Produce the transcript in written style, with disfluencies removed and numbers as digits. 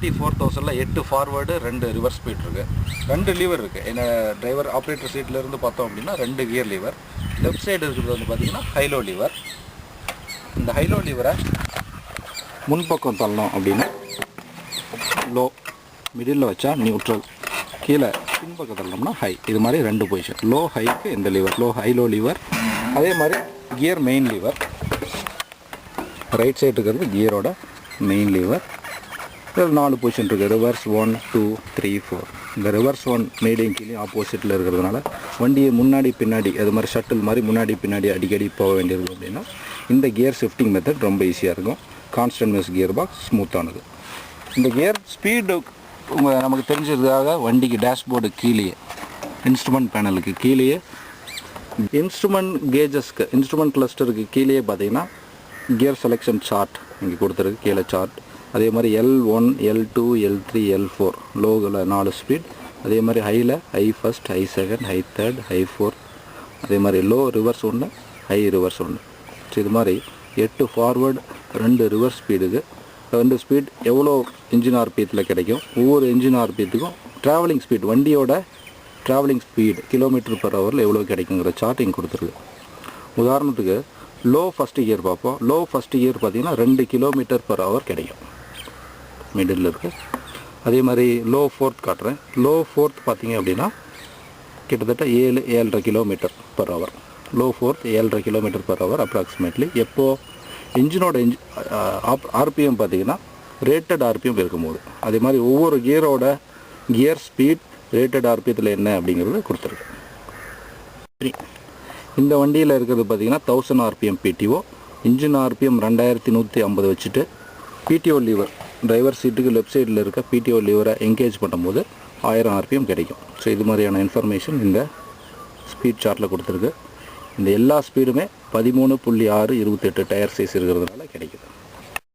GT4000ல 8 forward 2 reverse speed இருக்குது. 2 lever இருக்குது. என்ன டிரைவர் ஆப்ரேட்டர் சீட்லேருந்து பார்த்தோம் அப்படின்னா 2 கியர் லீவர். லெஃப்ட் சைடு இருக்கிறது வந்து பார்த்திங்கன்னா ஹைலோ லீவர். இந்த ஹைலோ லீவரை முன்பக்கம் தள்ளணும் அப்படின்னா லோ, மிடில் வச்சா நியூட்ரல், கீழே பின்பக்கம் தள்ளணும்னா ஹை. இது மாதிரி 2 பொசிஷன். லோ ஹைக்கு இந்த லீவர், ஹைலோ லீவர். அதே மாதிரி gear main lever. Right side இருக்கிறது கியரோட மெயின் லீவர். இதில் 4 பொசிஷன் இருக்குது. ரிவர்ஸ் 1 2 3 4. இந்த ரிவர்ஸ் 1 மேடையும் கீழே ஆப்போசிட்டில் இருக்கிறதுனால வண்டியை முன்னாடி பின்னாடி அது மாதிரி ஷட்டில் மாதிரி முன்னாடி பின்னாடி அடிக்கடி போக வேண்டியிருக்கும் அப்படின்னா இந்த கியர் ஷிஃப்டிங் மெத்தட் ரொம்ப ஈஸியாக இருக்கும். கான்ஸ்டன்ட் மிஸ் கியர் பாக்ஸ் ஸ்மூத்தானது. இந்த கியர் ஸ்பீடு நமக்கு தெரிஞ்சதுக்காக வண்டிக்கு டேஷ்போர்டு கீழேயே, இன்ஸ்ட்ருமெண்ட் பேனலுக்கு கீழேயே, இன்ஸ்ட்ருமெண்ட் கேஜஸ்க்கு, இன்ஸ்ட்ருமெண்ட் கிளஸ்டருக்கு கீழேயே பார்த்தீங்கன்னா கியர் செலெக்ஷன் சார்ட் இங்கே கொடுத்துருக்கு. கீழே சார்ட். அதே மாதிரி L1 L2 L3 L4 லோவில் 4 speed. அதே மாதிரி ஹையில் high first, high second, high third, high fourth. அதே மாதிரி low reverse 1, high reverse 1. So இது மாதிரி 8 ஃபார்வர்டு 2 ரிவர்ஸ் ஸ்பீடுக்கு 2 ஸ்பீட் எவ்வளோ இன்ஜின் ஆர்பிஎத்தில் கிடைக்கும். ஒவ்வொரு இன்ஜின் ஆர்பிஎத்துக்கும் ட்ராவலிங் ஸ்பீட், வண்டியோட ட்ராவலிங் ஸ்பீடு கிலோமீட்டர் பர் ஹவரில் எவ்வளோ கிடைக்குங்கிற சார்ட்டிங் கொடுத்துருக்கு. உதாரணத்துக்கு லோ ஃபஸ்ட்டு கியர் பார்ப்போம். லோ ஃபஸ்ட்டு கியர் பார்த்திங்கன்னா 2 கிலோமீட்டர் பர் ஹவர் கிடைக்கும். மிடில் இருக்குது. அதே மாதிரி லோ ஃபோர்த் காட்டுறேன். லோ ஃபோர்த் பார்த்திங்க அப்படின்னா கிட்டத்தட்ட 7-7.5 kilometre per hour. Low fourth 7.5 kilometre per hour approximately. எப்போது இன்ஜினோட ஆர்பிஎம் பார்த்திங்கன்னா ரேட்டட் ஆர்பிஎம் இருக்கும்போது. அதே மாதிரி ஒவ்வொரு கியரோட கியர் ஸ்பீட் ரேட்டட் ஆர்பிஎத்தில் என்ன அப்படிங்கிறது கொடுத்துருக்கு. இந்த வண்டியில் இருக்கிறது பார்த்திங்கன்னா 1000 RPM PTO. இன்ஜின் ஆர்பிஎம் 2150 வச்சுட்டு PTO லீவர் டிரைவர் சீட்டுக்கு லெஃப்ட் சைடில் இருக்க PTO லீவரை என்கேஜ் பண்ணும்போது 1000 RPM கிடைக்கும். ஸோ இது மாதிரியான இன்ஃபர்மேஷன் இந்த ஸ்பீட் சார்ட்டில் கொடுத்துருக்கு. இந்த எல்லா ஸ்பீடுமே 13.6 28 டயர் சைஸ் இருக்கிறதுனால கிடைக்குது.